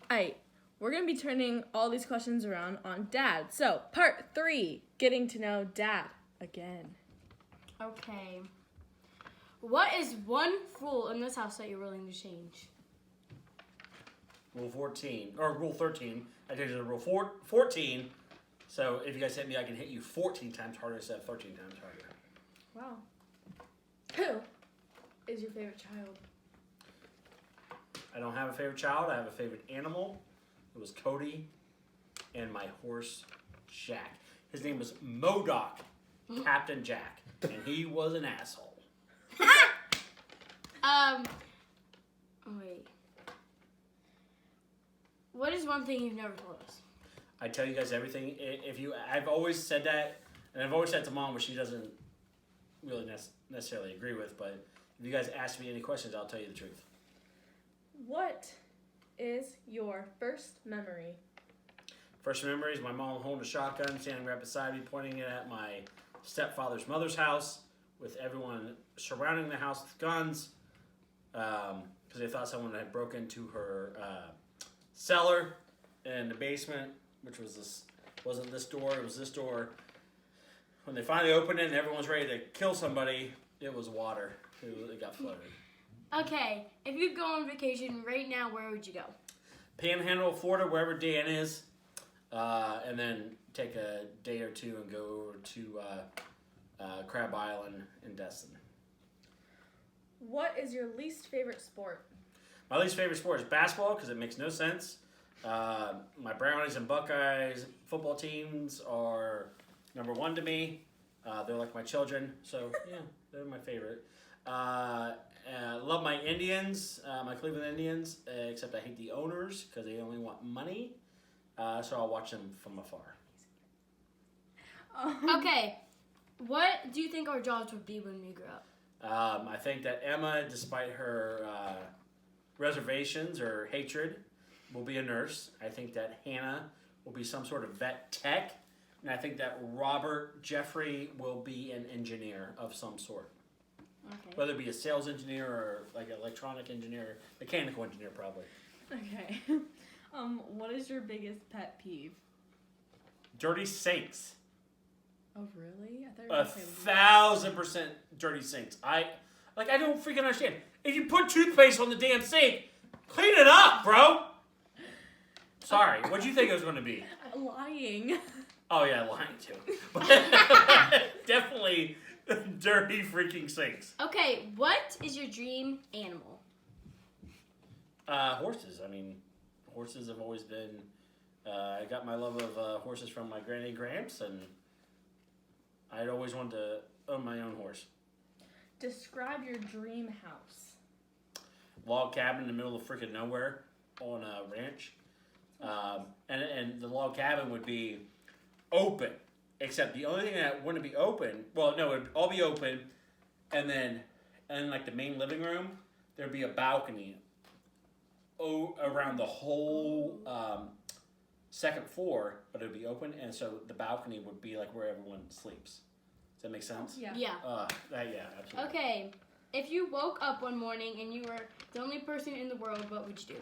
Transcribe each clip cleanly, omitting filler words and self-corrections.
Alright, we're going to be turning all these questions around on Dad. So, part 3, getting to know Dad again. Okay. What is one rule in this house that you're willing to change? Rule 14, or Rule 13. I changed it to Rule 14. So if you guys hit me, I can hit you 14 times harder instead of 13 times harder. Wow. Who is your favorite child? I don't have a favorite child. I have a favorite animal. It was Cody and my horse, Jack. His name was Modoc, Captain Jack, and he was an asshole. Wait. What is one thing you've never told us? I tell you guys everything. I've always said that, and I've always said to Mom, which she doesn't really necessarily agree with, but if you guys ask me any questions, I'll tell you the truth. What is your first memory? First memory is my mom holding a shotgun, standing right beside me, pointing it at my stepfather's mother's house, with everyone surrounding the house with guns, because they thought someone had broken into her cellar in the basement, which wasn't this door, it was this door. When they finally opened it and everyone's ready to kill somebody, it was water. It got flooded. Okay, if you go on vacation right now, where would you go? Panhandle, Florida, wherever Dan is, and then take a day or two and go over to Crab Island in Destin. What is your least favorite sport? My least favorite sport is basketball because it makes no sense. My Brownies and Buckeyes football teams are number one to me. They're like my children, so yeah, they're my favorite. Love my Indians, my Cleveland Indians, except I hate the owners because they only want money. So I'll watch them from afar. Okay, what do you think our jobs would be when we grow up? I think that Emma, despite her reservations or hatred, will be a nurse. I think that Hannah will be some sort of vet tech. And I think that Robert Jeffrey will be an engineer of some sort. Okay. Whether it be a sales engineer or like an electronic engineer, mechanical engineer probably. Okay. What is your biggest pet peeve? Dirty sinks. Oh, really? I thought you were 1,000% dirty sinks. I don't freaking understand. If you put toothpaste on the damn sink, clean it up, bro. Sorry, what'd you think it was going to be? Lying. Oh yeah, lying too. But definitely dirty freaking sinks. Okay, what is your dream animal? Horses. I mean, horses have always been. I got my love of horses from my granny Gramps, and I'd always wanted to own my own horse. Describe your dream house. Log cabin in the middle of freaking nowhere on a ranch. And the log cabin would be open, except the only thing that wouldn't be open, well, no, it would all be open, and then like the main living room, there'd be a balcony around the whole second floor, but it would be open, and so the balcony would be like where everyone sleeps. Does that make sense? Yeah. Yeah. Yeah, absolutely. Okay, if you woke up one morning and you were the only person in the world, what would you do?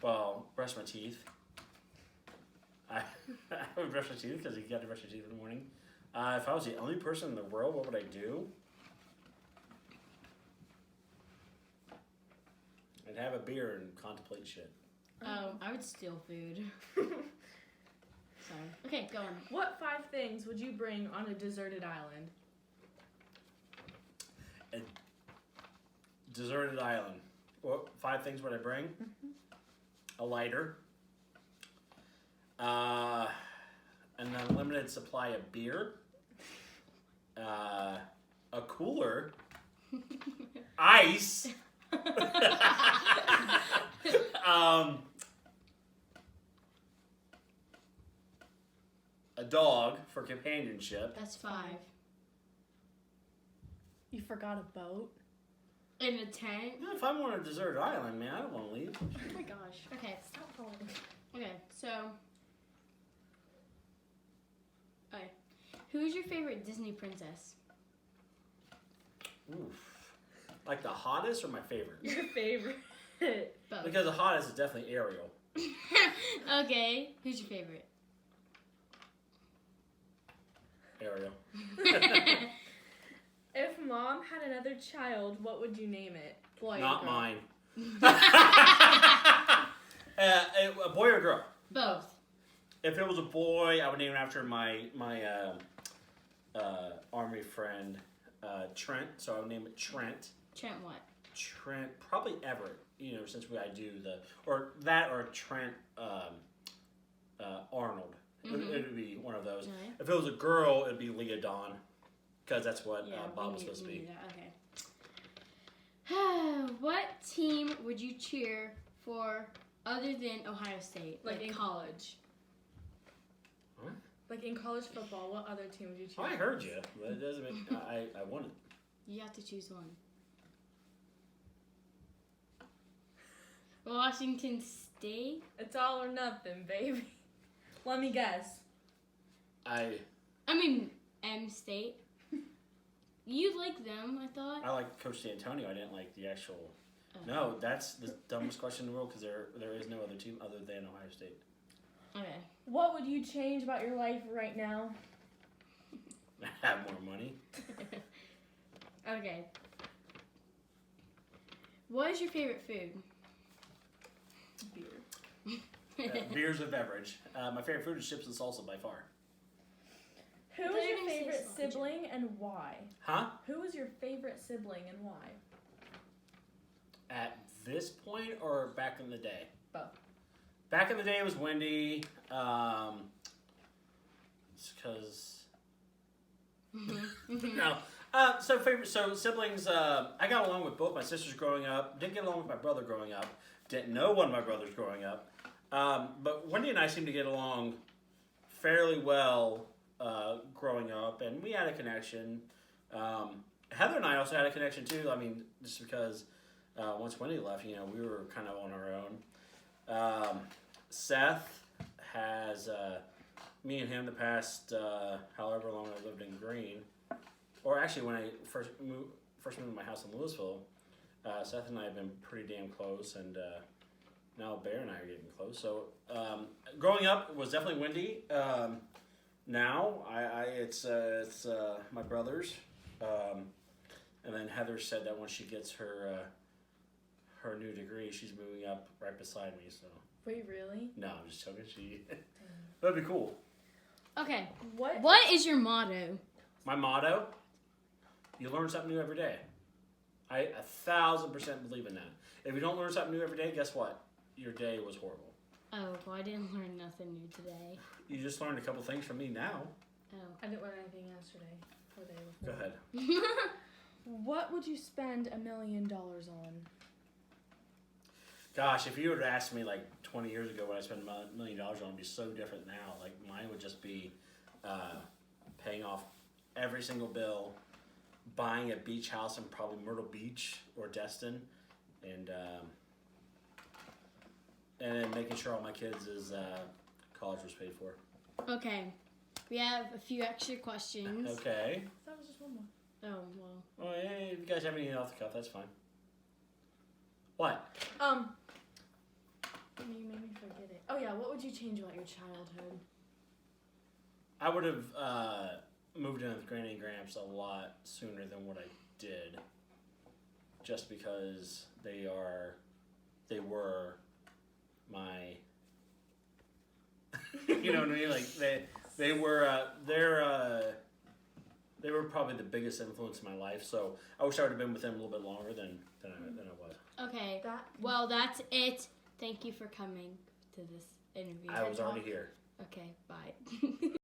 Well, brush my teeth. I would brush my teeth because you got to brush your teeth in the morning. If I was the only person in the world, what would I do? I'd have a beer and contemplate shit. Oh, I would steal food. Sorry. Okay, go on. What 5 things would you bring on a deserted island? A deserted island. What 5 things would I bring? Mm-hmm. A lighter. An unlimited supply of beer. A cooler. Ice. A dog for companionship. That's 5. You forgot a boat? In a tent? Yeah, if I'm on a deserted island, man, I don't want to leave. Oh my gosh. Okay, stop falling. Okay, so. Okay. Who is your favorite Disney princess? Oof. Like the hottest or my favorite? Your favorite. Both. Because the hottest is definitely Ariel. Okay, who's your favorite? Ariel. If mom had another child, what would you name it? Boy or Not girl? mine. A boy or girl? Both. If it was a boy, I would name it after my army friend Trent. So I would name it Trent. Trent what? Trent, probably Everett. You know, since I do or Trent Arnold. It would be one of those. Okay. If it was a girl, it'd be Leah Dawn, because that's what Yeah, Bob was supposed to we be. knew that. Okay. What team would you cheer for other than Ohio State? Like in college. Huh? Like in college football, what other team would you choose? Oh, I heard you, but it doesn't make I won it. You have to choose one. Washington State. It's all or nothing, baby. Let me guess. I M State. You like them, I thought. like Coach D'Antonio. I didn't like the actual. Oh. No, that's the dumbest question in the world because there is no other team other than Ohio State. Okay. What would you change about your life right now? Have more money. Okay. What is your favorite food? Beer. Beer's a beverage. My favorite food is chips and salsa by far. Who I is thought you your were gonna say favorite sausage. sibling and why? Huh? Who is your favorite sibling and why? At this point or back in the day? Both. Back in the day it was Wendy. It's because no. So siblings. I got along with both my sisters growing up. Didn't get along with my brother growing up. Didn't know one of my brothers growing up. But Wendy and I seemed to get along fairly well growing up, and we had a connection. Heather and I also had a connection too. I mean, just because once Wendy left, we were kind of on our own. Seth has me and him the past however long I lived in Green, or actually when I first moved to my house in Louisville. Seth and I have been pretty damn close, and now Bear and I are getting close. So growing up was definitely Wendy. Now it's my brothers, and then Heather said that when she gets her new degree, she's moving up right beside me. So Wait, really? no, I'm just joking. That'd be cool. Okay. What? What is your motto? My motto: you learn something new every day. I 1,000% believe in that. If you don't learn something new every day, guess what? Your day was horrible. Oh, well, I didn't learn nothing new today. You just learned a couple things from me now. Oh. I didn't learn anything yesterday or the day Go before. ahead. What would you spend $1 million on? Gosh, if you would have asked me like 20 years ago what I spent $1 million on, it'd be so different now. Like mine would just be paying off every single bill, buying a beach house in probably Myrtle Beach or Destin, and then making sure all my kids' college was paid for. Okay. We have a few extra questions. Okay. That was just one more. Oh, well. Well, yeah, if you guys have anything off the cuff, that's fine. What? You made me forget it. Oh yeah, what would you change about your childhood? I would have moved in with Granny and Gramps a lot sooner than what I did. Just because they were my, you know what I mean? Like they were probably the biggest influence in my life. So I wish I would have been with them a little bit longer than I was. Okay. That. Well, that's it. Thank you for coming to this interview. I was already here. Okay, bye.